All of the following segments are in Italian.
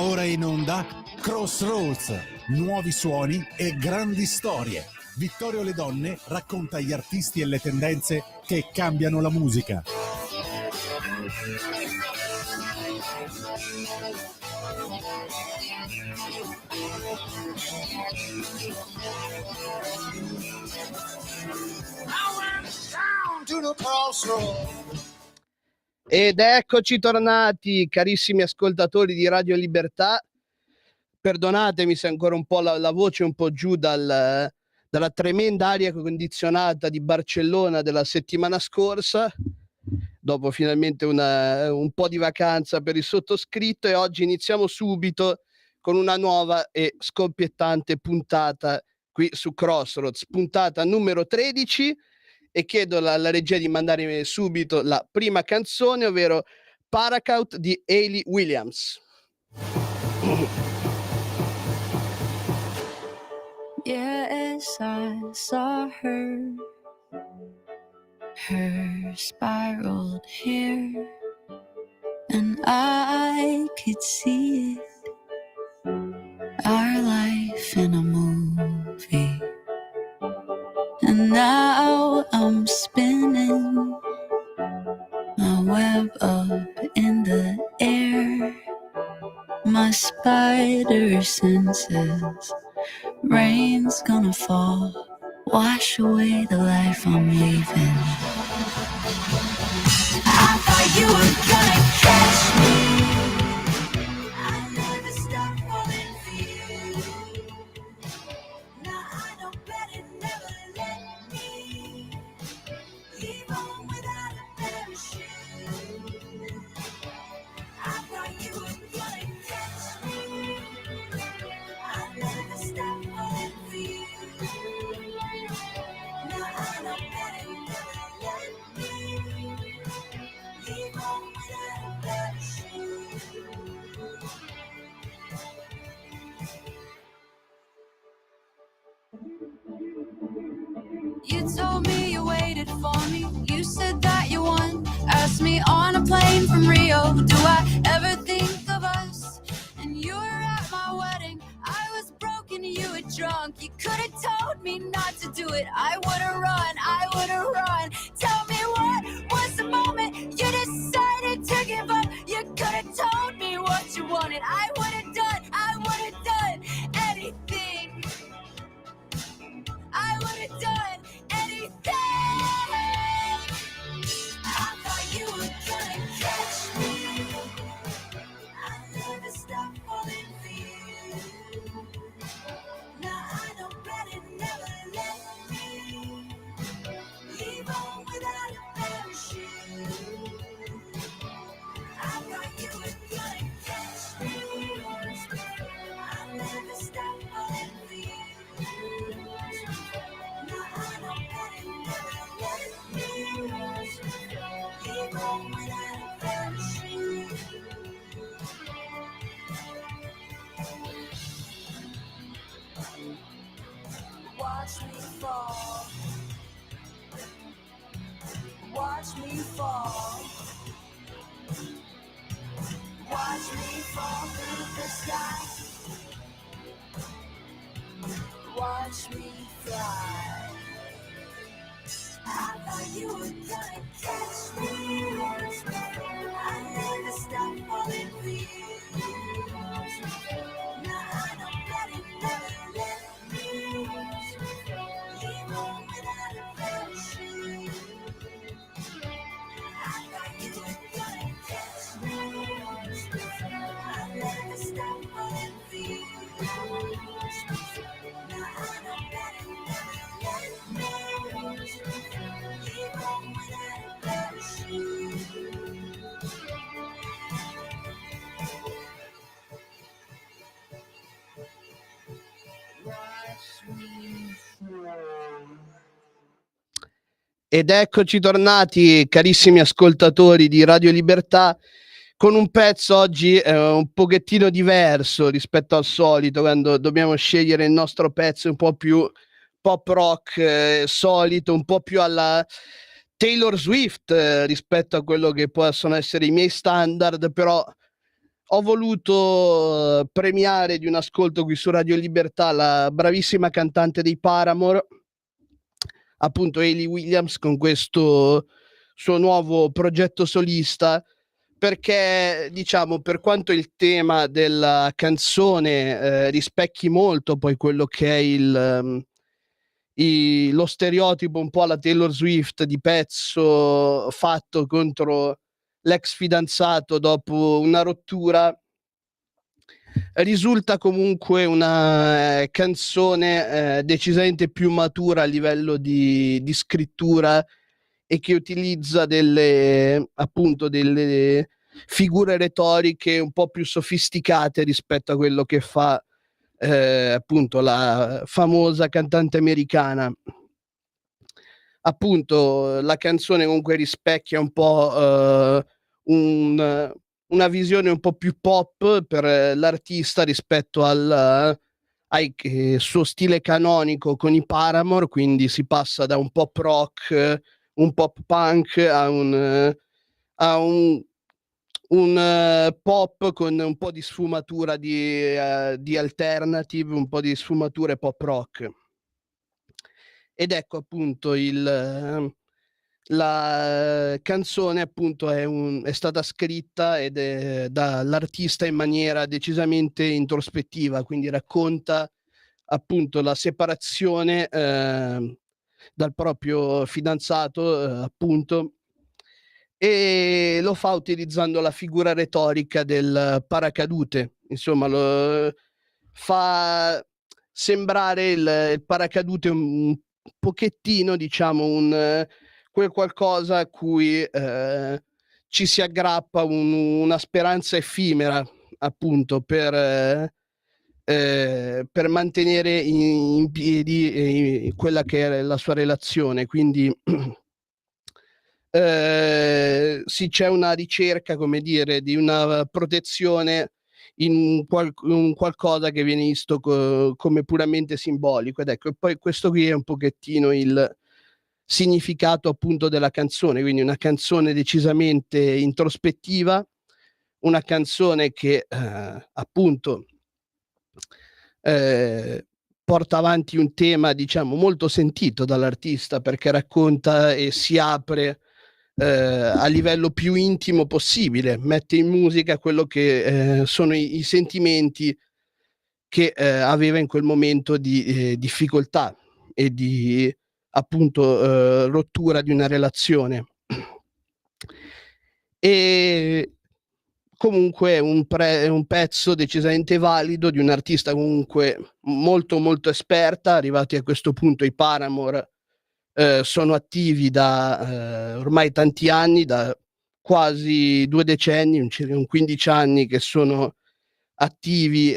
Ora in onda Crossroads, nuovi suoni e grandi storie. Vittorio Le Donne racconta gli artisti e le tendenze che cambiano la musica. Ed eccoci tornati, carissimi ascoltatori di Radio Libertà. Perdonatemi se ancora un po' la voce un po' giù dalla tremenda aria condizionata di Barcellona della settimana scorsa, dopo finalmente un po' di vacanza per il sottoscritto, e oggi iniziamo subito con una nuova e scoppiettante puntata qui su Crossroads, puntata numero 13, e chiedo alla regia di mandare subito la prima canzone, ovvero Paracaut di Hayley Williams. Yes, I saw her spiraled hair, and I could see it, our life in a movie. And now I'm spinning my web up in the air, my spider senses. Rain's gonna fall, wash away the life I'm leaving. I thought you were gonna catch me. I never stopped falling for you. Now I know better, never let me leave home without a parachute. I thought you were gonna catch me. I never stopped falling for you. Now I know better, never let me leave home without a parachute. You told me you waited for me. You said that you won. Asked me on a plane from Rio, do I ever think of us? And you were at my wedding. I was broken, you were drunk. You could have told me not to do it. I would have run, I would have run. Tell me what was the moment you decided to give up? You could have told me what you wanted. I would have done anything. I would have done anything. I thought you were gonna catch me. I never stopped falling for you. Now I know better, never let me leave home without a parachute. I thought you were gonna catch me. I never stopped falling for you. Now I know better, never let me leave home without a parachute. Watch me fall. Watch me fall. Watch me fall through the sky. Watch me fly. I thought you were gonna catch me. I never stopped falling for you. Now I know better, never let me leave home without a parachute. I thought you were gonna catch me. I never stopped falling for you. Now I know better, never let me leave home without a parachute. Ed eccoci tornati, carissimi ascoltatori di Radio Libertà, con un pezzo oggi un pochettino diverso rispetto al solito, quando dobbiamo scegliere il nostro pezzo un po' più pop rock solito, un po' più alla Taylor Swift rispetto a quello che possono essere i miei standard, però ho voluto premiare di un ascolto qui su Radio Libertà la bravissima cantante dei Paramore, appunto Hayley Williams, con questo suo nuovo progetto solista, perché diciamo, per quanto il tema della canzone rispecchi molto poi quello che è lo stereotipo un po' alla Taylor Swift di pezzo fatto contro l'ex fidanzato dopo una rottura, risulta comunque una canzone decisamente più matura a livello di scrittura, e che utilizza appunto delle figure retoriche un po' più sofisticate rispetto a quello che fa appunto la famosa cantante americana. Appunto la canzone comunque rispecchia un po' una visione un po' più pop per l'artista rispetto al suo stile canonico con i Paramore, quindi si passa da un pop rock, un pop punk a un pop con un po' di sfumatura di alternative, un po' di sfumature pop rock. Ed ecco appunto la canzone appunto è stata scritta dall'artista in maniera decisamente introspettiva, quindi racconta appunto la separazione dal proprio fidanzato, appunto, e lo fa utilizzando la figura retorica del paracadute. Insomma, lo fa sembrare il paracadute un pochettino, diciamo, quel qualcosa a cui ci si aggrappa una speranza effimera, appunto, per mantenere in piedi quella che è la sua relazione. Quindi sì, c'è una ricerca, come dire, di una protezione in un qualcosa che viene visto come puramente simbolico. Ed ecco, e poi questo qui è un pochettino il significato appunto della canzone, quindi una canzone decisamente introspettiva, una canzone che appunto porta avanti un tema, diciamo, molto sentito dall'artista, perché racconta e si apre a livello più intimo possibile, mette in musica quello che sono i sentimenti che aveva in quel momento di difficoltà e di appunto rottura di una relazione. E comunque è un pezzo decisamente valido di un artista comunque molto, molto esperta. Arrivati a questo punto i Paramore sono attivi da ormai tanti anni, da quasi 2 decenni, circa 15 anni che sono attivi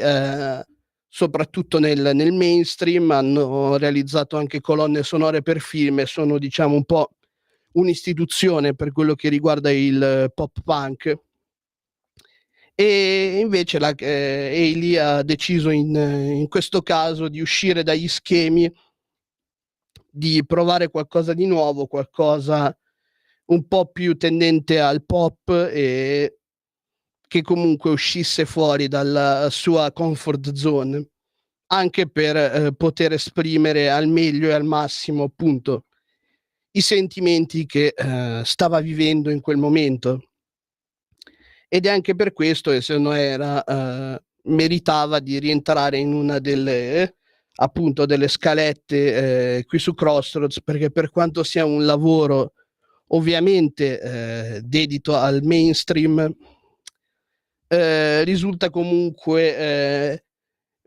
soprattutto nel mainstream, hanno realizzato anche colonne sonore per film e sono, diciamo, un po' un'istituzione per quello che riguarda il pop punk. E invece Hayley ha deciso in questo caso di uscire dagli schemi, di provare qualcosa di nuovo, qualcosa un po' più tendente al pop e che comunque uscisse fuori dalla sua comfort zone, anche per poter esprimere al meglio e al massimo appunto i sentimenti che stava vivendo in quel momento. Ed è anche per questo che secondo me meritava di rientrare in una delle appunto delle scalette qui su Crossroads, perché per quanto sia un lavoro ovviamente dedito al mainstream, risulta comunque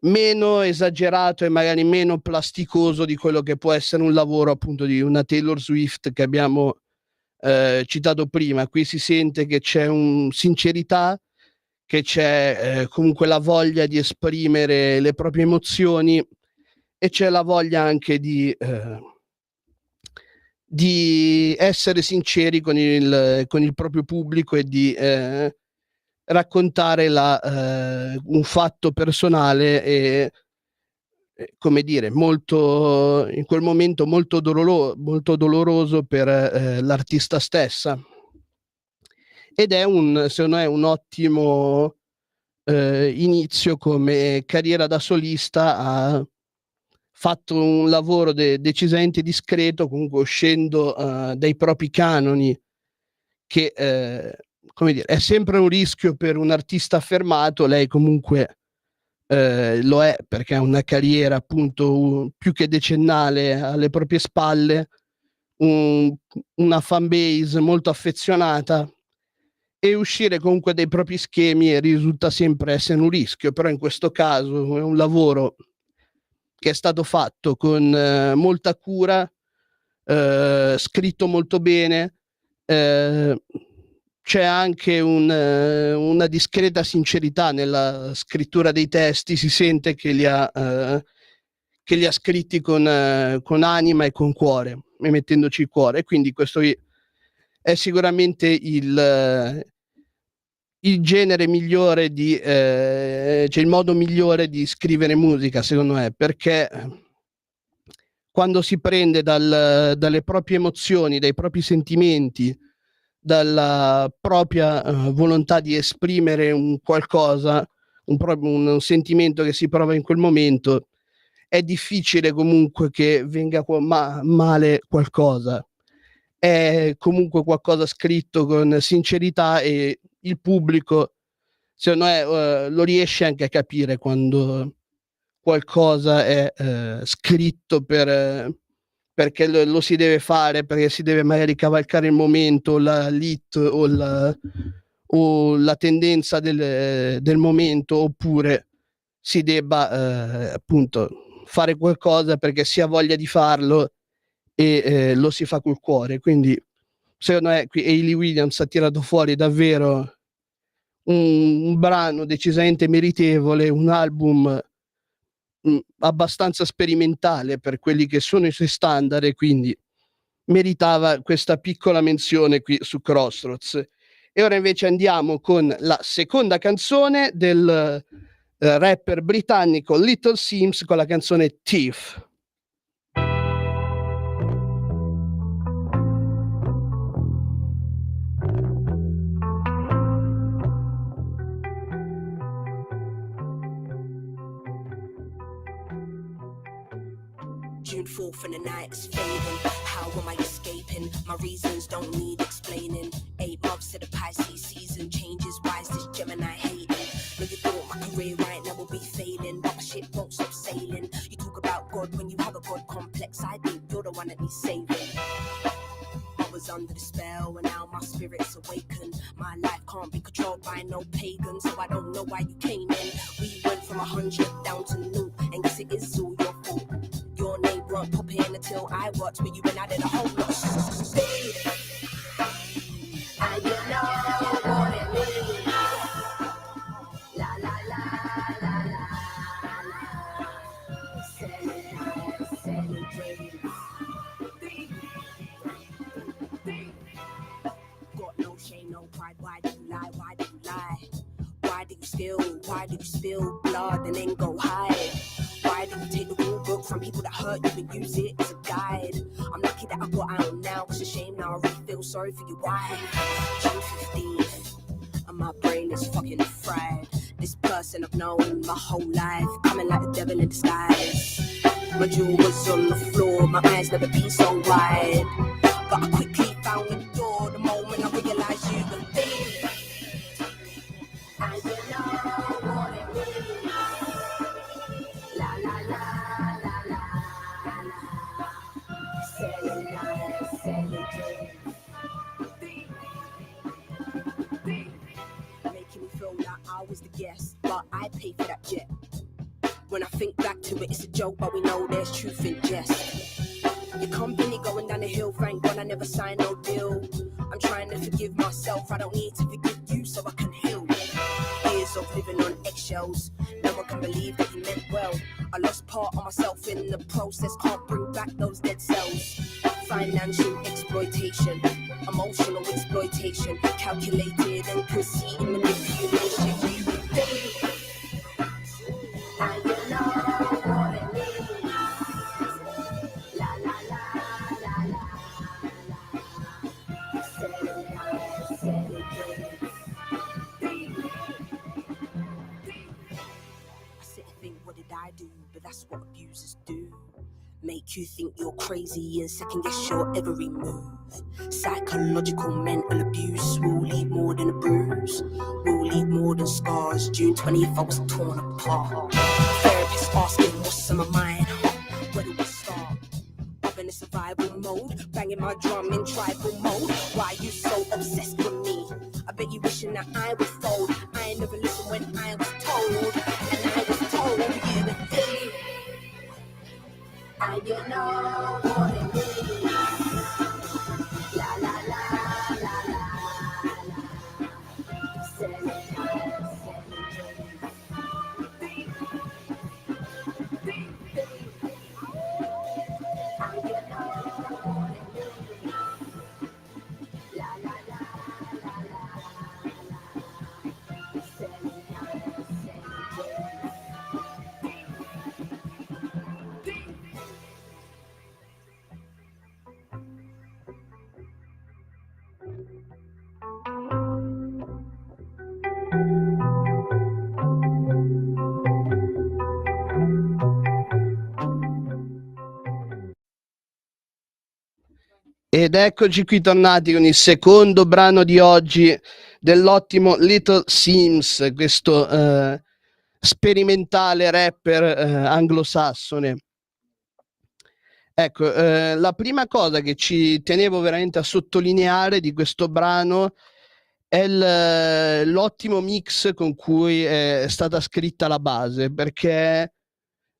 meno esagerato e magari meno plasticoso di quello che può essere un lavoro appunto di una Taylor Swift che abbiamo citato prima. Qui si sente che c'è sincerità, che c'è comunque la voglia di esprimere le proprie emozioni, e c'è la voglia anche di essere sinceri con il proprio pubblico e di raccontare un fatto personale e come dire, molto in quel momento molto doloroso per l'artista stessa. Ed è secondo me un ottimo inizio come carriera da solista ha fatto un lavoro decisamente discreto, comunque uscendo dai propri canoni, che come dire, è sempre un rischio per un artista affermato. Lei comunque lo è, perché ha una carriera appunto più che decennale alle proprie spalle, una fan base molto affezionata, e uscire comunque dai propri schemi risulta sempre essere un rischio. Però in questo caso è un lavoro che è stato fatto con molta cura, scritto molto bene, ehm, c'è anche una discreta sincerità nella scrittura dei testi, si sente che li ha scritti con anima e con cuore, e mettendoci il cuore. E quindi questo è sicuramente il genere migliore cioè il modo migliore di scrivere musica, secondo me, perché quando si prende dalle proprie emozioni, dai propri sentimenti, dalla propria volontà di esprimere un qualcosa, un sentimento che si prova in quel momento, è difficile comunque che venga male qualcosa. È comunque qualcosa scritto con sincerità, e il pubblico, secondo me, lo riesce anche a capire quando qualcosa è scritto perché lo si deve fare, perché si deve magari cavalcare il momento, l'hit o la tendenza del momento, oppure si debba appunto fare qualcosa perché si ha voglia di farlo e lo si fa col cuore. Quindi secondo me qui Hayley Williams ha tirato fuori davvero un brano decisamente meritevole, un album abbastanza sperimentale per quelli che sono i suoi standard, e quindi meritava questa piccola menzione qui su Crossroads. E ora invece andiamo con la seconda canzone del rapper britannico Little Simz, con la canzone Thief. June 4th and the night is fading. How am I escaping? My reasons don't need explaining. 8 months to the Pisces season changes. Why is this Gemini hating? No, you thought my career right now will be failing, but my ship won't stop sailing. You talk about God when you have a God complex. I think you're the one that needs saving. I was under the spell and now my spirit's awakened. My life can't be controlled by no pagan, so I don't know why you came in. We went from 100 down to 0, and guess it is all your fault. Your name weren't popping until I watched, but you went out in a whole lot of shit. And you know what it means. La la la la la la. Selling dreams. Got no shame, no pride. Why do you lie? Why do you lie? Why do you steal? Why do you spill blood and then go hide? Why do you take the rule book from people that hurt you and use it as a guide? I'm lucky that I got out now. It's a shame now. I really feel sorry for you. Why? June 15th, and my brain is fucking fried. This person I've known my whole life, coming like the devil in disguise. My jewel was on the floor, my eyes never been so wide. But I quickly found the door the moment I realized you were there. And you know what it means. La la la la la la. Selling lies, selling dreams. Making me feel like I was the guest, but I paid for that jet. When I think back to it, it's a joke, but we know there's truth in jest. Your company going down the hill, thank God I never signed no deal. I'm trying to forgive myself, I don't need to forgive you so I can heal. Years of living on eggshells, no one can believe that you meant well. I lost part of myself in the process, can't bring back those dead cells. Financial exploitation, emotional exploitation, calculated and conceited manipulation. And you know what it means. La la la la la la. Selling lies, selling dreams. make you think you're crazy and second guess your every move. Psychological mental abuse will leave more than a bruise, will leave more than scars. June 20th I was torn apart. Therapist asking what's on my mind, where do we start? Up in a survival mode, banging my drum in tribal mode. Why you so obsessed with me? I bet you wishing that I would fold. I ain't never listened when I was told, and I was told you would be. And you know what it means. La la la la la la. Send Ed eccoci qui tornati con il secondo brano di oggi dell'ottimo Little Sims, questo sperimentale rapper anglosassone. Ecco, la prima cosa che ci tenevo veramente a sottolineare di questo brano è l'ottimo mix con cui è stata scritta la base, perché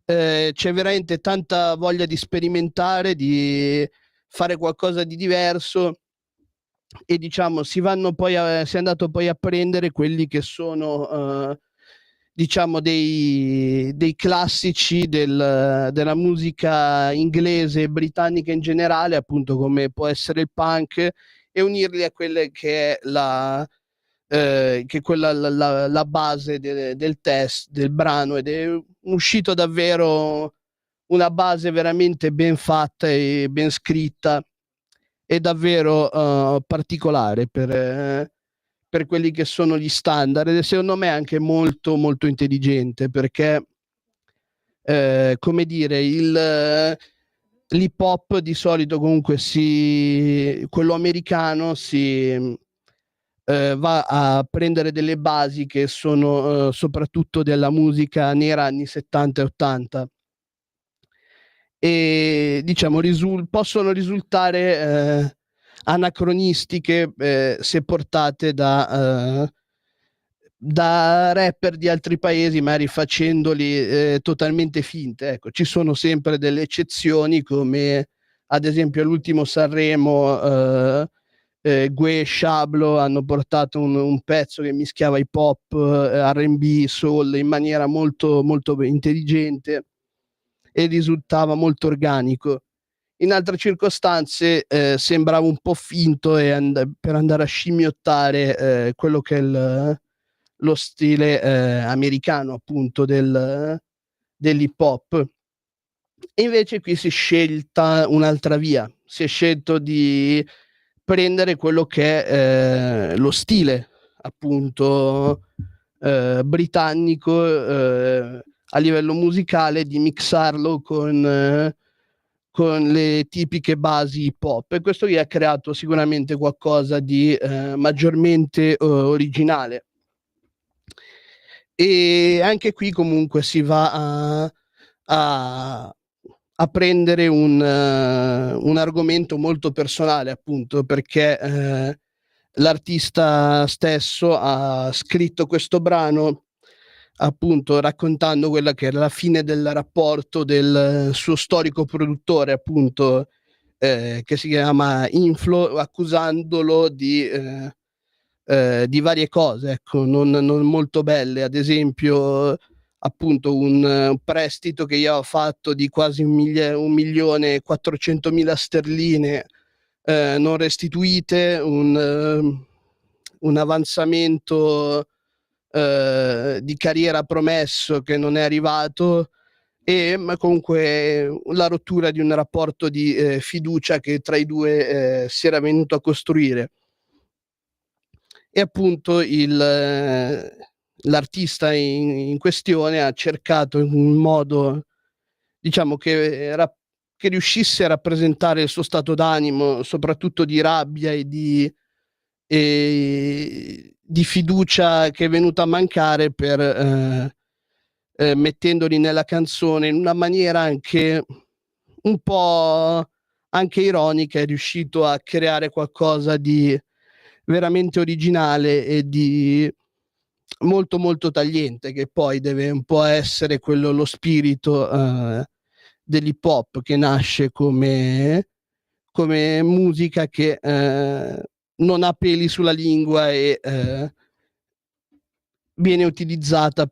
c'è veramente tanta voglia di sperimentare, di fare qualcosa di diverso, e diciamo si è andato poi a prendere quelli che sono diciamo dei classici della musica inglese e britannica in generale, appunto come può essere il punk, e unirli a quelle che è la base del test del brano, ed è uscito davvero una base veramente ben fatta e ben scritta, e davvero particolare per quelli che sono gli standard, ed secondo me anche molto molto intelligente, perché come dire, l'hip hop di solito comunque quello americano va a prendere delle basi che sono soprattutto della musica nera anni 70 e 80, e diciamo possono risultare anacronistiche se portate da rapper di altri paesi, magari facendoli totalmente finte. Ecco, ci sono sempre delle eccezioni, come ad esempio all'ultimo Sanremo Gue e Shablo hanno portato un pezzo che mischiava hip hop, R&B, soul in maniera molto molto intelligente, e risultava molto organico. In altre circostanze sembrava un po' finto per andare a scimmiottare quello che è lo stile americano, appunto, dell'hip hop. E invece qui si è scelta un'altra via, si è scelto di prendere quello che è lo stile, appunto, britannico a livello musicale, di mixarlo con le tipiche basi hip hop, e questo gli ha creato sicuramente qualcosa di maggiormente originale. E anche qui comunque si va a prendere un argomento molto personale, appunto, perché l'artista stesso ha scritto questo brano, appunto, raccontando quella che era la fine del rapporto del suo storico produttore, appunto, che si chiama Inflo, accusandolo di varie cose, ecco, non molto belle, ad esempio, appunto, un prestito che io ho fatto di quasi 1.400.000 sterline non restituite, un avanzamento di carriera promesso che non è arrivato, ma comunque la rottura di un rapporto di fiducia che tra i due si era venuto a costruire. E appunto l'artista in questione ha cercato in un modo, diciamo, che che riuscisse a rappresentare il suo stato d'animo, soprattutto di rabbia e di fiducia che è venuta a mancare mettendoli nella canzone in una maniera anche un po' anche ironica. È riuscito a creare qualcosa di veramente originale e di molto, molto tagliente, che poi deve un po' essere quello lo spirito, dell'hip hop, che nasce come musica che, non ha peli sulla lingua e, viene utilizzata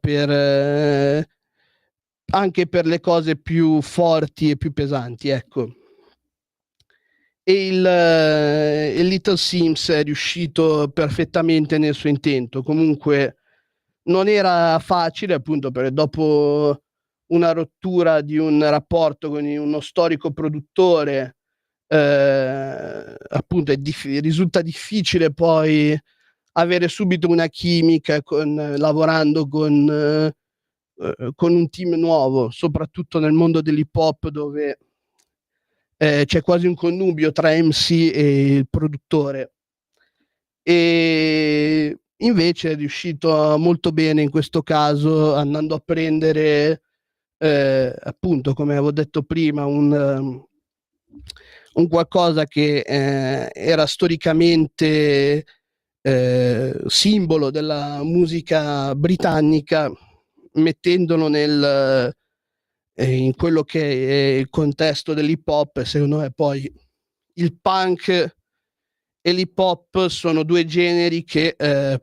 anche per le cose più forti e più pesanti, ecco. E il Little Sims è riuscito perfettamente nel suo intento. Comunque non era facile, appunto, perché dopo una rottura di un rapporto con uno storico produttore, appunto risulta difficile poi avere subito una chimica lavorando con un team nuovo, soprattutto nel mondo dell'hip hop, dove c'è quasi un connubio tra MC e il produttore. E invece è riuscito molto bene in questo caso, andando a prendere, appunto, come avevo detto prima, un qualcosa che era storicamente simbolo della musica britannica, mettendolo in quello che è il contesto dell'hip hop. Secondo me poi il punk e l'hip hop sono due generi che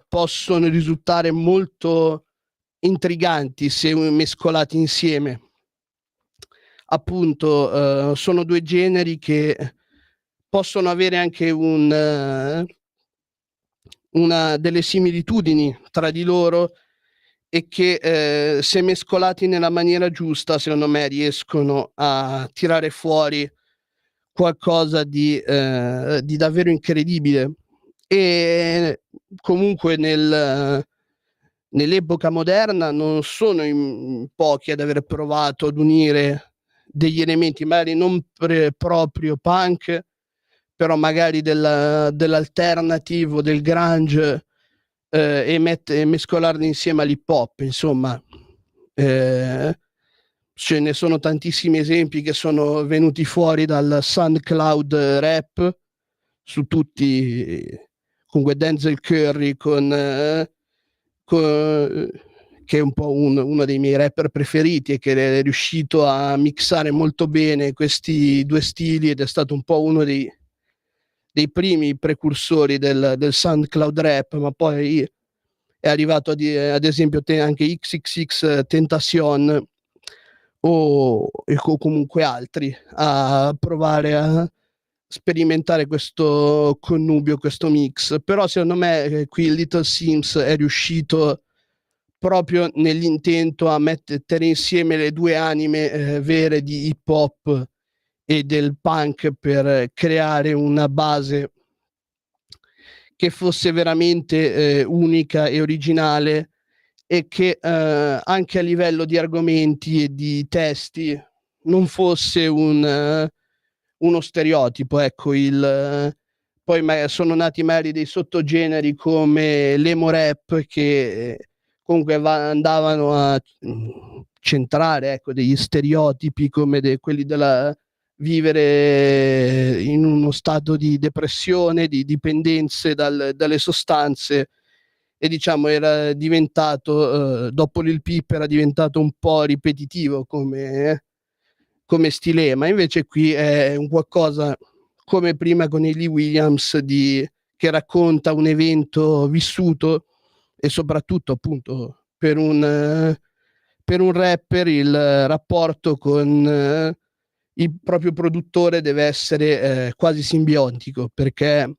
possono risultare molto intriganti se mescolati insieme. Appunto, sono due generi che possono avere anche delle similitudini tra di loro, e che se mescolati nella maniera giusta, secondo me, riescono a tirare fuori qualcosa di davvero incredibile. E comunque nell'epoca moderna non sono in pochi ad aver provato ad unire degli elementi magari non proprio punk, però magari dell'alternative o del grunge, e mescolarli insieme all'hip hop, insomma. Ce ne sono tantissimi esempi che sono venuti fuori dal SoundCloud rap, su tutti, comunque Denzel Curry che è un po' uno dei miei rapper preferiti, e che è riuscito a mixare molto bene questi due stili, ed è stato un po' uno dei primi precursori del SoundCloud rap. Ma poi è arrivato ad esempio anche XXX Tentacion o comunque altri a provare a sperimentare questo connubio, questo mix. Però secondo me qui Little Sims è riuscito proprio nell'intento a mettere insieme le due anime vere di hip hop e del punk, per creare una base che fosse veramente unica e originale, e che anche a livello di argomenti e di testi non fosse uno stereotipo, ecco. Poi sono nati magari dei sottogeneri come l'emo rap, che comunque andavano a centrare, ecco, degli stereotipi come quelli della vivere in uno stato di depressione, di dipendenze dalle sostanze. E diciamo era diventato, dopo Lil Peep, era diventato un po' ripetitivo come stilema. Invece qui è un qualcosa, come prima con Hayley Williams, che racconta un evento vissuto, e soprattutto, appunto, per un rapper il rapporto con il proprio produttore deve essere quasi simbiontico, perché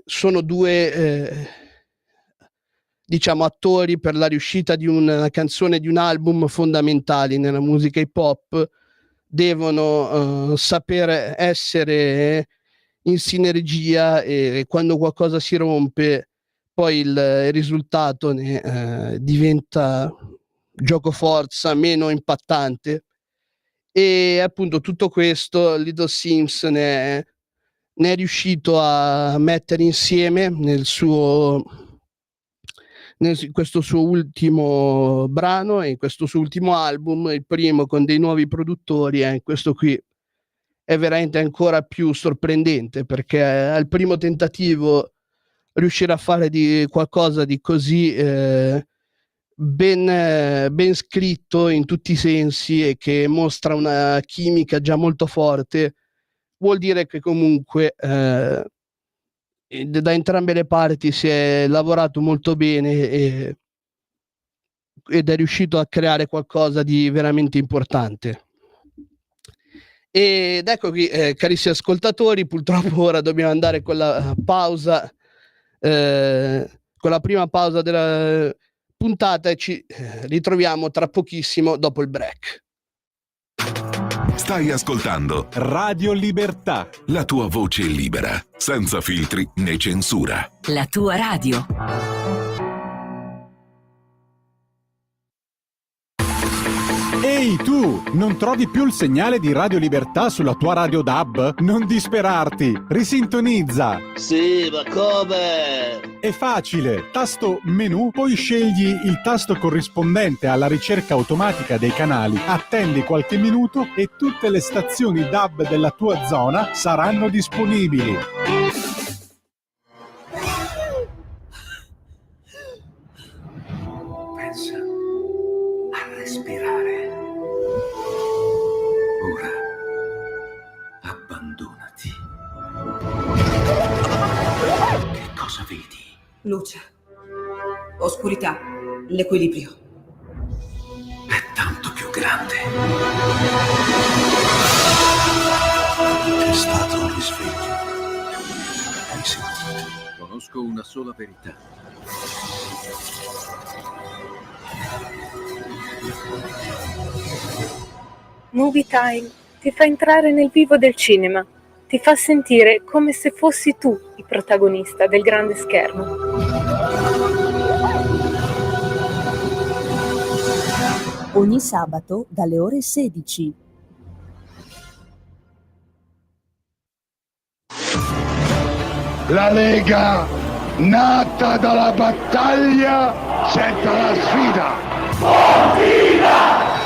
sono due diciamo attori per la riuscita di una canzone, di un album, fondamentali nella musica hip hop. Devono saper essere in sinergia, e quando qualcosa si rompe poi il risultato diventa giocoforza, meno impattante. e appunto tutto questo Little Sims ne è riuscito a mettere insieme in questo suo ultimo brano e in questo suo ultimo album, il primo con dei nuovi produttori, e questo qui è veramente ancora più sorprendente, perché al primo tentativo riuscire a fare di qualcosa di così ben scritto in tutti i sensi e che mostra una chimica già molto forte, vuol dire che comunque da entrambe le parti si è lavorato molto bene ed è riuscito a creare qualcosa di veramente importante. Ed ecco qui, carissimi ascoltatori, purtroppo ora dobbiamo andare con la pausa, con la prima pausa della puntata, e ci ritroviamo tra pochissimo dopo il break. Stai ascoltando Radio Libertà. la tua voce libera, senza filtri né censura. La tua radio. Ehi tu, non trovi più il segnale di Radio Libertà sulla tua radio DAB? Non disperarti, risintonizza. Sì, ma come? È facile, tasto menu, poi scegli il tasto corrispondente alla ricerca automatica dei canali, attendi qualche minuto e tutte le stazioni DAB della tua zona saranno disponibili. Pensa a respirare. Ora abbandonati. Che cosa vedi? Luce, oscurità, l'equilibrio. È tanto più grande. È stato un risveglio. Hai sentito? Conosco una sola verità. Movie Time ti fa entrare nel vivo del cinema, ti fa sentire come se fossi tu il protagonista del grande schermo. Ogni sabato dalle ore 16. La Lega, nata dalla battaglia, accetta la sfida.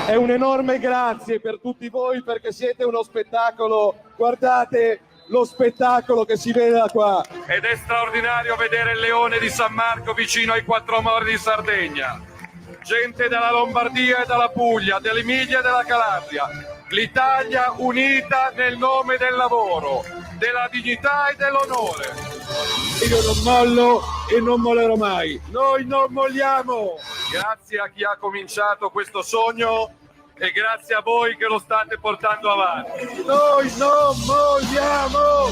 È un enorme grazie per tutti voi, perché siete uno spettacolo. Guardate lo spettacolo che si vede da qua. Ed è straordinario vedere il Leone di San Marco vicino ai Quattro Mori di Sardegna. Gente dalla Lombardia e dalla Puglia, dell'Emilia e della Calabria. L'Italia unita nel nome del lavoro, della dignità e dell'onore. Io non mollo e non mollerò mai. Noi non molliamo. Grazie a chi ha cominciato questo sogno e grazie a voi che lo state portando avanti. Noi non molliamo.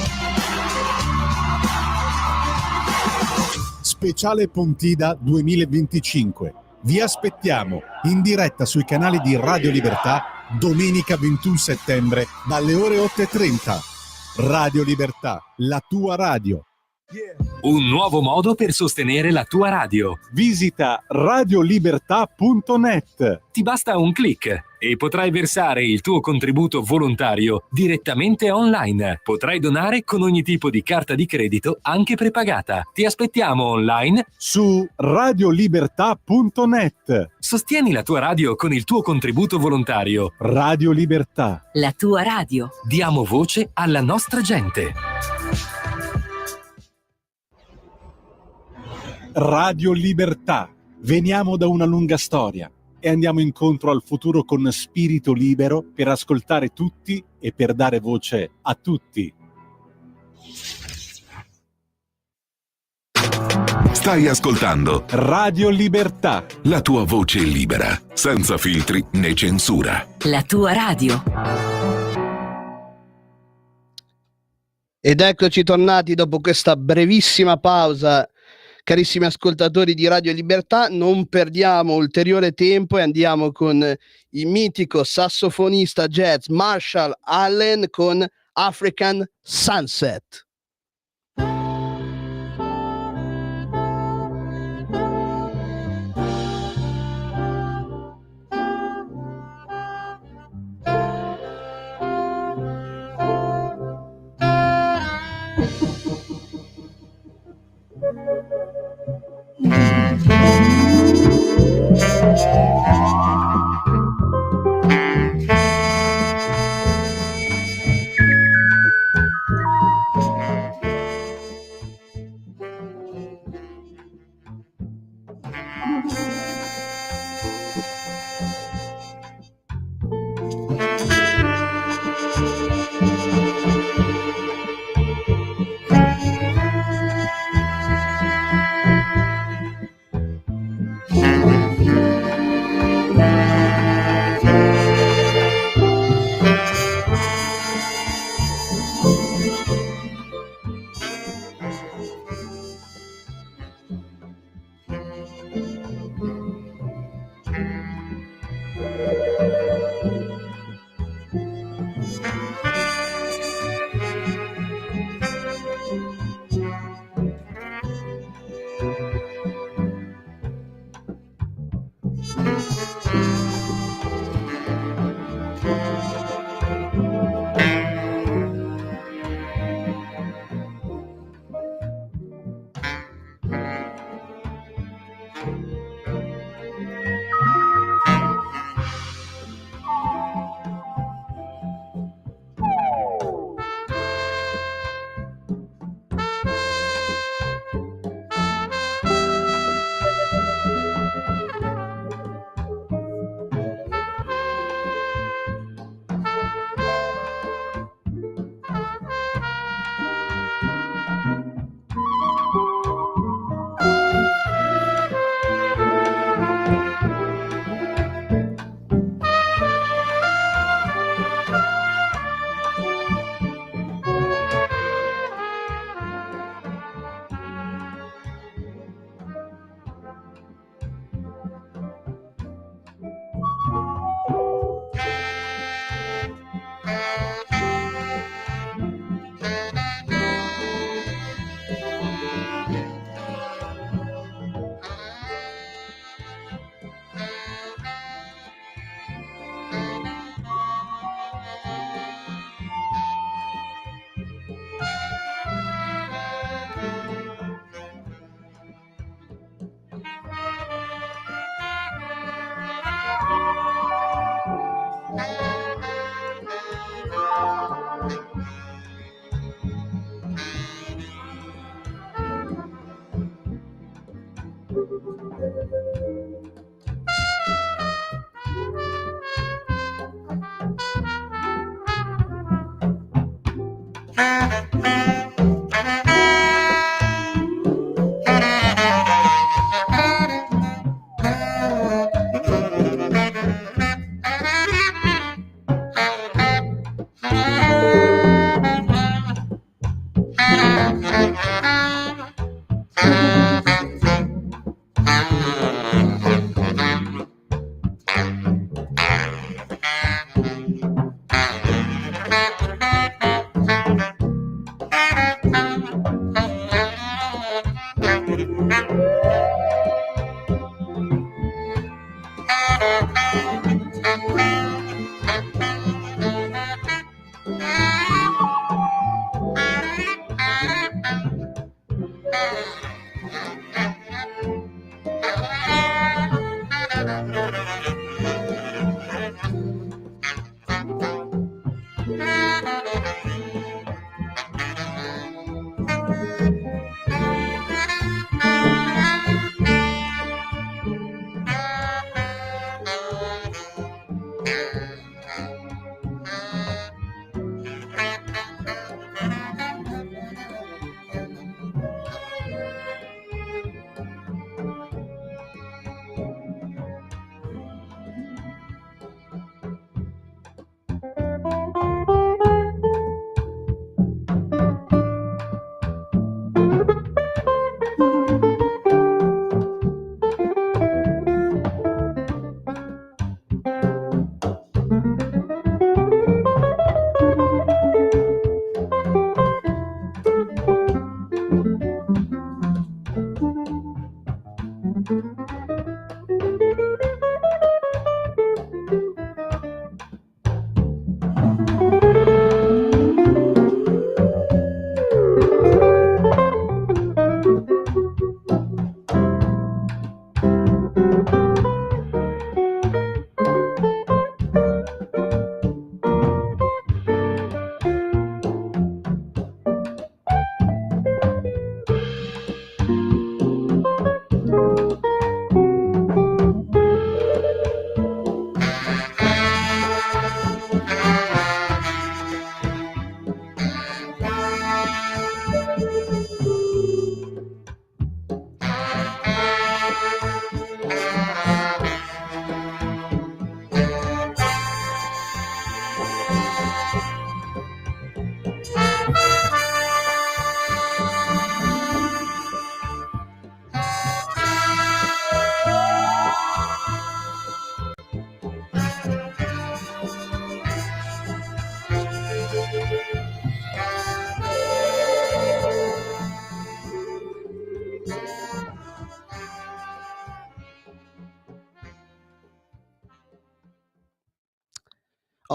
Speciale Pontida 2025. Vi aspettiamo in diretta sui canali di Radio Libertà domenica 21 settembre dalle ore 8:30. Radio Libertà, la tua radio. Un nuovo modo per sostenere la tua radio. Visita radiolibertà.net. Ti basta un click e potrai versare il tuo contributo volontario direttamente online. Potrai donare con ogni tipo di carta di credito, anche prepagata. Ti aspettiamo online su radiolibertà.net. Sostieni la tua radio con il tuo contributo volontario. Radio Libertà. La tua radio. Diamo voce alla nostra gente. Radio Libertà. Veniamo da una lunga storia e andiamo incontro al futuro con spirito libero per ascoltare tutti e per dare voce a tutti. Stai ascoltando Radio Libertà, la tua voce libera, senza filtri né censura. La tua radio. Ed eccoci tornati dopo questa brevissima pausa. Carissimi ascoltatori di Radio Libertà, non perdiamo ulteriore tempo e andiamo con il mitico sassofonista jazz Marshall Allen con African Sunset.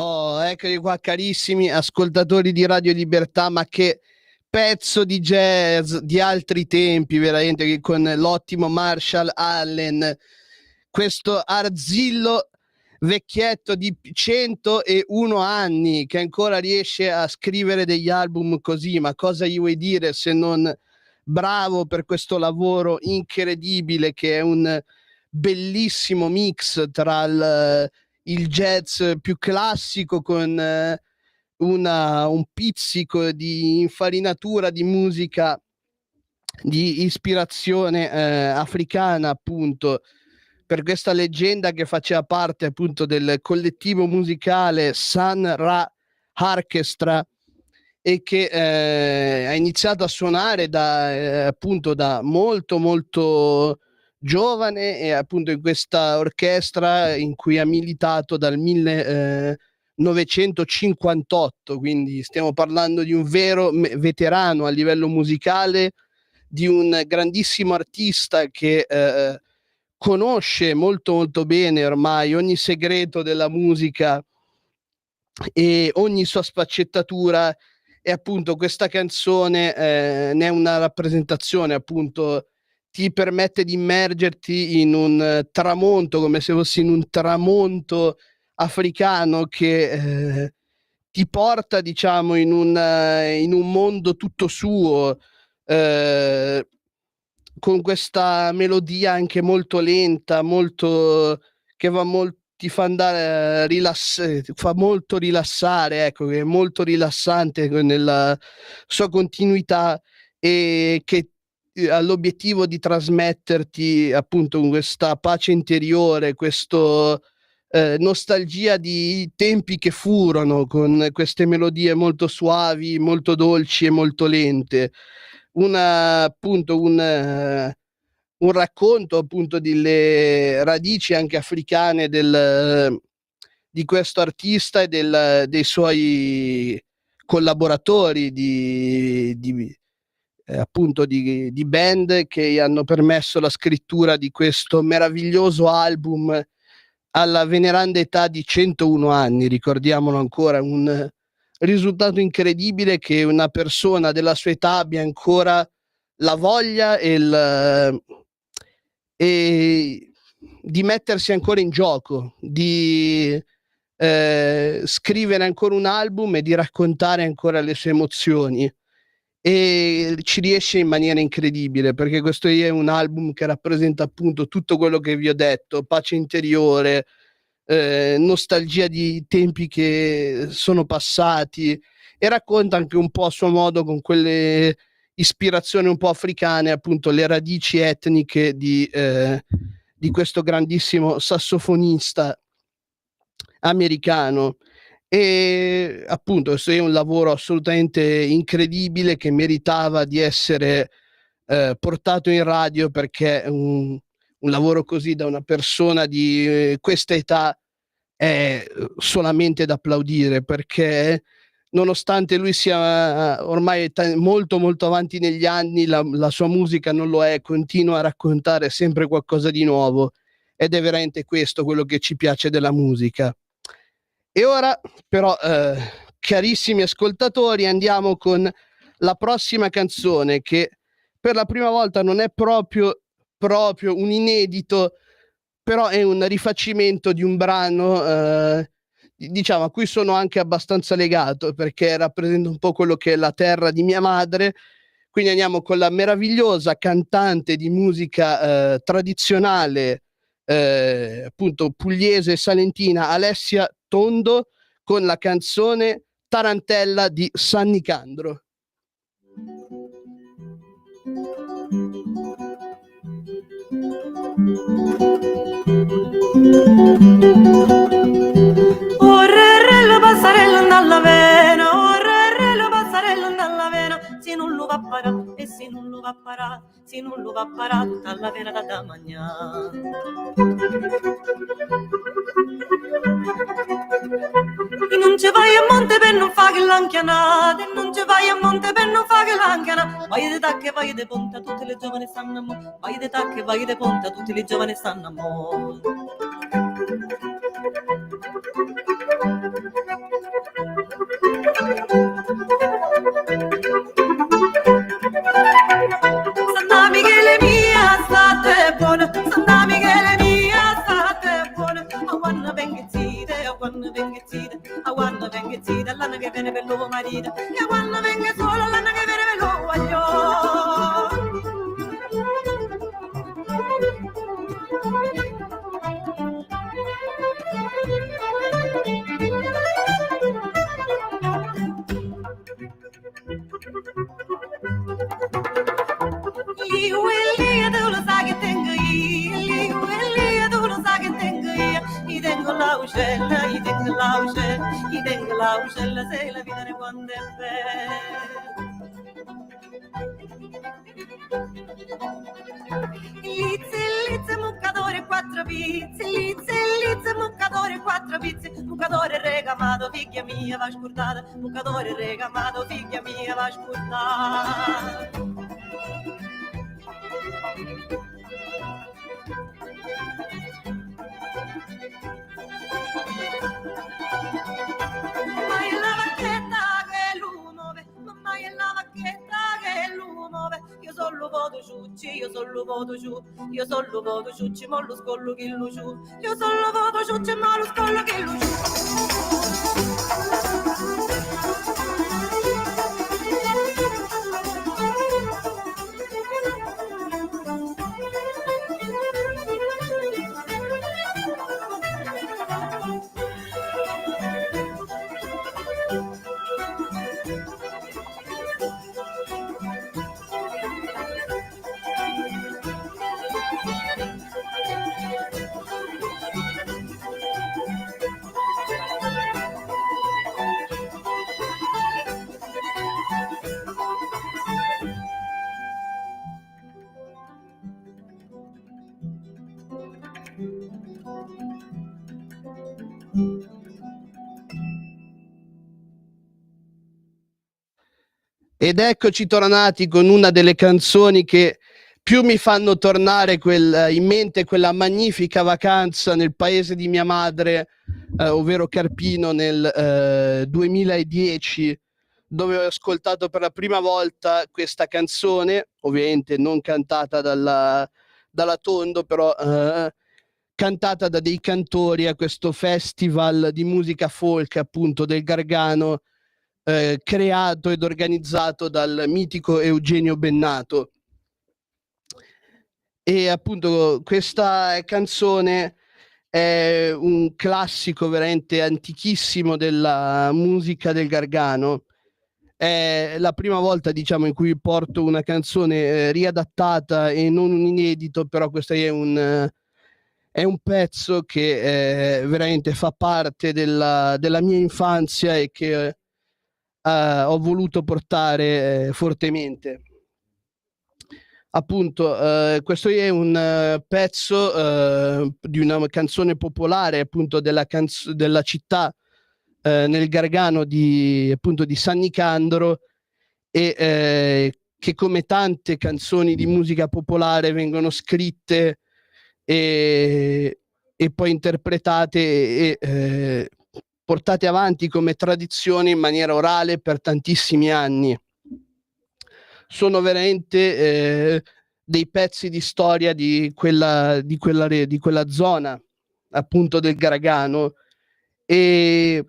Oh, eccoci qua carissimi ascoltatori di Radio Libertà, ma che pezzo di jazz di altri tempi, veramente, che con l'ottimo Marshall Allen, questo arzillo vecchietto di 101 anni che ancora riesce a scrivere degli album così, ma cosa gli vuoi dire se non bravo per questo lavoro incredibile che è un bellissimo mix tra il jazz più classico con un pizzico di infarinatura di musica di ispirazione africana, appunto, per questa leggenda che faceva parte appunto del collettivo musicale Sun Ra Orchestra e che ha iniziato a suonare appunto da molto giovane, e appunto in questa orchestra in cui ha militato dal 1958, quindi stiamo parlando di un vero veterano a livello musicale, di un grandissimo artista che conosce molto bene ormai ogni segreto della musica e ogni sua sfaccettatura, e appunto questa canzone ne è una rappresentazione, appunto ti permette di immergerti in un tramonto, come se fossi in un tramonto africano che ti porta, diciamo, in un mondo tutto suo, con questa melodia anche molto lenta, molto che ti fa andare fa molto rilassare, ecco, che è molto rilassante nella sua continuità, e che ha l'obiettivo di trasmetterti appunto questa pace interiore, questo nostalgia di tempi che furono, con queste melodie molto suavi, molto dolci e molto lente. Appunto un racconto appunto delle radici anche africane di questo artista e dei suoi collaboratori appunto di band che gli hanno permesso la scrittura di questo meraviglioso album alla veneranda età di 101 anni, ricordiamolo ancora, un risultato incredibile che una persona della sua età abbia ancora la voglia e di mettersi ancora in gioco, di scrivere ancora un album e di raccontare ancora le sue emozioni, e ci riesce in maniera incredibile, perché questo è un album che rappresenta appunto tutto quello che vi ho detto: pace interiore, nostalgia di tempi che sono passati, e racconta anche un po' a suo modo, con quelle ispirazioni un po' africane, appunto le radici etniche di questo grandissimo sassofonista americano. E appunto questo è un lavoro assolutamente incredibile che meritava di essere portato in radio, perché un lavoro così da una persona di questa età è solamente da applaudire, perché nonostante lui sia ormai molto avanti negli anni, la sua musica non lo è, continua a raccontare sempre qualcosa di nuovo, ed è veramente questo quello che ci piace della musica. E ora però, carissimi ascoltatori, andiamo con la prossima canzone, che per la prima volta non è proprio un inedito, però è un rifacimento di un brano diciamo a cui sono anche abbastanza legato, perché rappresenta un po' quello che è la terra di mia madre. Quindi andiamo con la meravigliosa cantante di musica tradizionale appunto pugliese e salentina, Alessia Tondo, con la canzone Tarantella di San Nicandro. Orrello passarello dalla vena, orrello passarello dalla vena, se non lo va a parare e se non lo va a parare, se non lo va a parare tutta la vena da mangiare. E non ci vai a monte per non fare l'anchianata, e non ci vai a monte per non fare l'anchianata. Vai di tacche, vai di ponta, tutte le giovani stanno a mo'. Vai di tacche, vai di ponta, tutte le giovani stanno a mo'. l'aucella, i ding l'aucella, se la vita quando è bella. Lizze, muccatore, quattro pizze, lizze, muccatore, quattro pizze, muccatore regamato, figlia mia va scordata, muccatore regamato, figlia mia va scordata. Mamma è la vacchetta che lui muove, mamma è la vacchetta che lui muove. Io sono l'uovo ciucci, io sono l'uovo ciu, io sono l'uovo ciucci, mo lo scollo che lo ciu. Io sono l'uovo ciucci, mo lo scollo che lo Ed eccoci tornati con una delle canzoni che più mi fanno tornare in mente quella magnifica vacanza nel paese di mia madre, ovvero Carpino, nel 2010, dove ho ascoltato per la prima volta questa canzone, ovviamente non cantata dalla Tondo, però cantata da dei cantori a questo festival di musica folk, appunto, del Gargano, creato ed organizzato dal mitico Eugenio Bennato. E appunto questa canzone è un classico veramente antichissimo della musica del Gargano. È la prima volta, diciamo, in cui porto una canzone riadattata e non un inedito, però questo è un pezzo che veramente fa parte della mia infanzia e che ho voluto portare fortemente. Appunto, questo è un pezzo di una canzone popolare, appunto, della città nel Gargano di San Nicandro, e che, come tante canzoni di musica popolare, vengono scritte e poi interpretate e portate avanti come tradizione in maniera orale per tantissimi anni. Sono veramente dei pezzi di storia di quella zona, appunto, del Gargano, e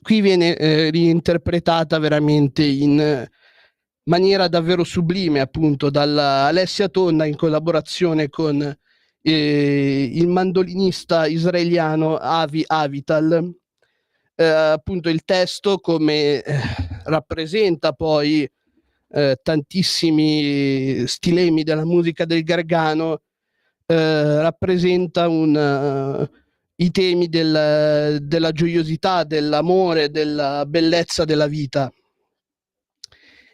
qui viene reinterpretata veramente in maniera davvero sublime, appunto, dalla Alessia Tonda in collaborazione con il mandolinista israeliano Avi Avital. Appunto, il testo, come rappresenta poi tantissimi stilemi della musica del Gargano, rappresenta i temi della gioiosità, dell'amore, della bellezza della vita.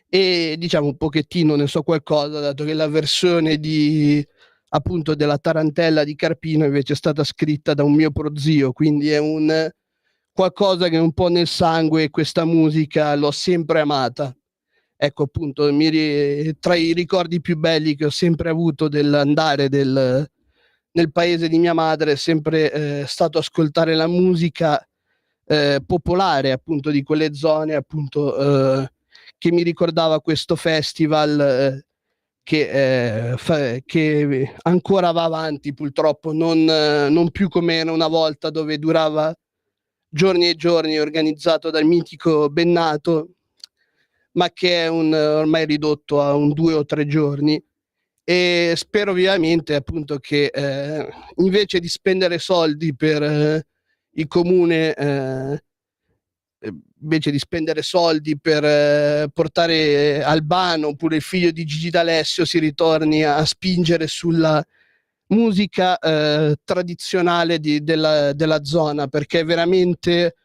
E diciamo un pochettino ne so qualcosa, dato che la versione appunto della Tarantella di Carpino invece è stata scritta da un mio prozio, quindi è un qualcosa che è un po' nel sangue, e questa musica l'ho sempre amata. Ecco, appunto, tra i ricordi più belli che ho sempre avuto dell'andare nel paese di mia madre è sempre stato ascoltare la musica popolare, appunto, di quelle zone, appunto, che mi ricordava questo festival che ancora va avanti, purtroppo, non più come era una volta, dove durava giorni e giorni, organizzato dal mitico Bennato, ma che è ormai ridotto a 2 o 3 giorni. E spero vivamente, appunto, che invece di spendere soldi per il comune, invece di spendere soldi per portare Albano oppure il figlio di Gigi D'Alessio, si ritorni a spingere sulla musica tradizionale della zona, perché è veramente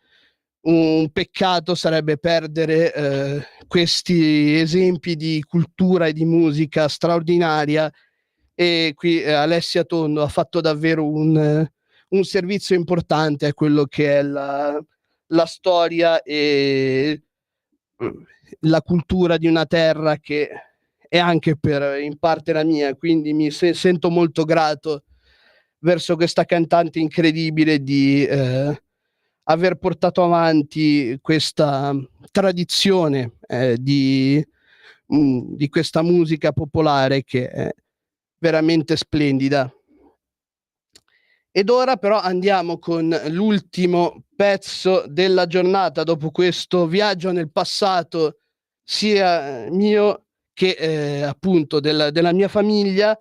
un peccato sarebbe perdere questi esempi di cultura e di musica straordinaria. E qui Alessia Tondo ha fatto davvero un servizio importante a quello che è la storia e la cultura di una terra che è anche in parte la mia, quindi mi sento molto grato verso questa cantante incredibile di aver portato avanti questa tradizione di questa musica popolare che è veramente splendida. Ed ora però andiamo con l'ultimo pezzo della giornata, dopo questo viaggio nel passato sia mio che appunto della mia famiglia.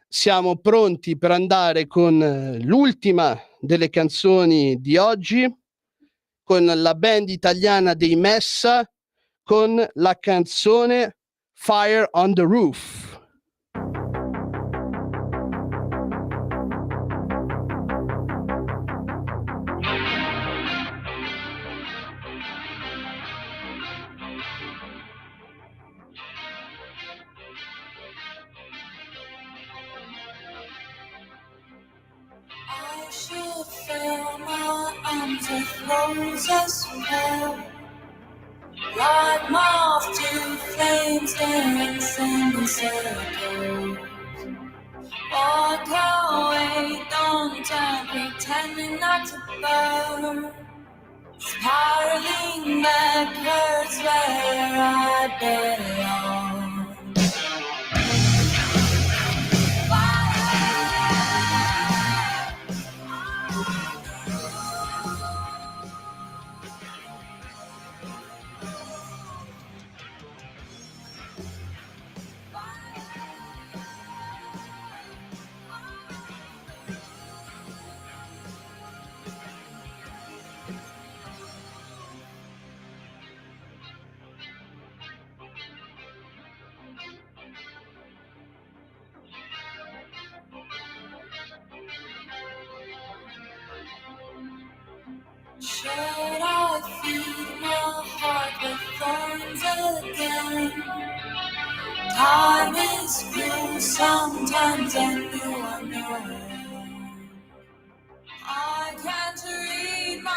Siamo pronti per andare con l'ultima delle canzoni di oggi, con la band italiana dei Messa, con la canzone Fire on the Roof. I should fill my arms with roses well, like moth to flames dancing in circles. Walk away, don't turn, pretending not to burn. Spiraling backwards where I belong. Should I feed my heart with thorns again? Time is cruel sometimes and you are nowhere. I can't read my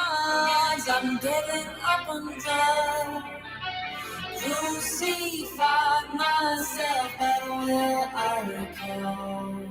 eyes, I'm giving up on love. Crucify myself, but will I recall?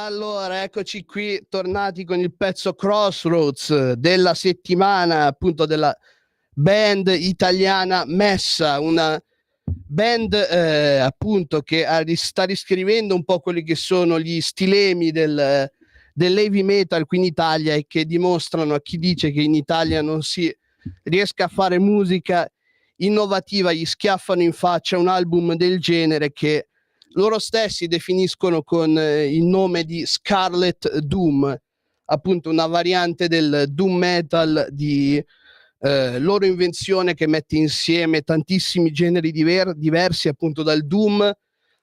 Allora, eccoci qui, tornati con il pezzo Crossroads della settimana, appunto della band italiana Messa, una band appunto che sta riscrivendo un po' quelli che sono gli stilemi dell'heavy metal qui in Italia, e che dimostrano a chi dice che in Italia non si riesca a fare musica innovativa, gli schiaffano in faccia un album del genere che loro stessi definiscono con il nome di Scarlet Doom, appunto una variante del doom metal di loro invenzione, che mette insieme tantissimi generi diversi, appunto dal doom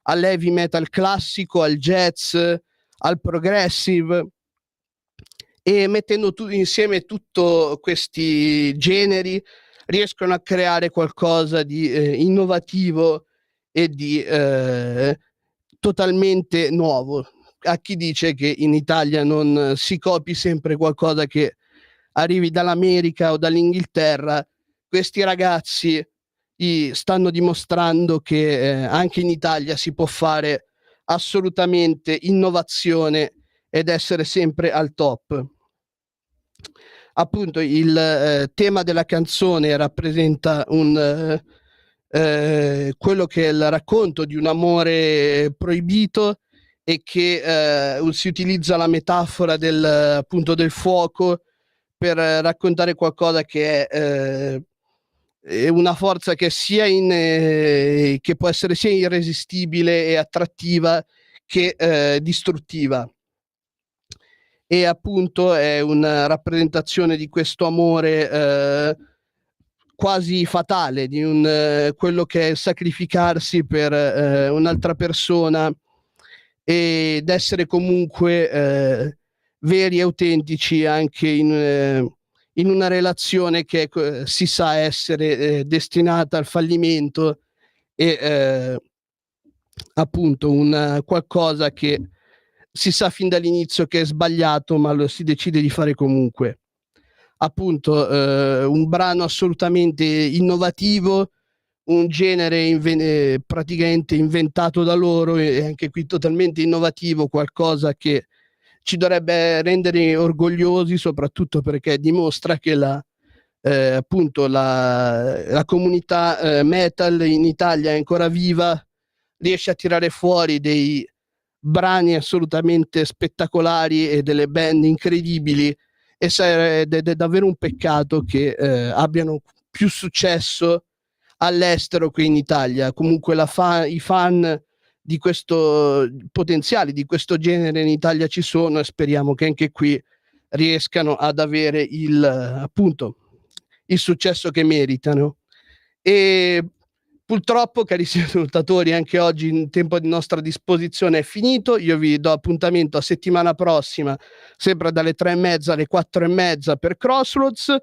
all'heavy metal classico, al jazz, al progressive, e mettendo insieme tutti questi generi riescono a creare qualcosa di innovativo e di totalmente nuovo. A chi dice che in Italia non si copi sempre qualcosa che arrivi dall'America o dall'Inghilterra, questi ragazzi stanno dimostrando che anche in Italia si può fare assolutamente innovazione ed essere sempre al top. Appunto il tema della canzone rappresenta quello che è il racconto di un amore proibito, e che si utilizza la metafora appunto del fuoco per raccontare qualcosa che è una forza che che può essere sia irresistibile e attrattiva che distruttiva. E appunto è una rappresentazione di questo amore quasi fatale, di quello che è sacrificarsi per un'altra persona ed essere comunque veri e autentici anche in una relazione che si sa essere destinata al fallimento, e appunto qualcosa che si sa fin dall'inizio che è sbagliato, ma lo si decide di fare comunque. Appunto un brano assolutamente innovativo, un genere praticamente inventato da loro, e anche qui totalmente innovativo, qualcosa che ci dovrebbe rendere orgogliosi, soprattutto perché dimostra che appunto la comunità metal in Italia è ancora viva, riesce a tirare fuori dei brani assolutamente spettacolari e delle band incredibili, ed è davvero un peccato che abbiano più successo all'estero che in Italia. Comunque i fan di questo potenziali di questo genere in Italia ci sono, e speriamo che anche qui riescano ad avere appunto il successo che meritano. E purtroppo, carissimi ascoltatori, anche oggi il tempo a nostra disposizione è finito. Io vi do appuntamento a settimana prossima, sempre dalle 3:30 alle 4:30 per Crossroads,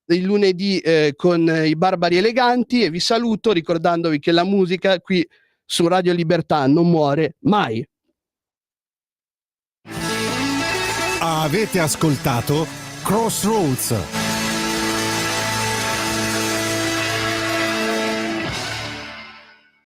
il lunedì con i Barbari Eleganti, e vi saluto ricordandovi che la musica qui su Radio Libertà non muore mai. Avete ascoltato Crossroads,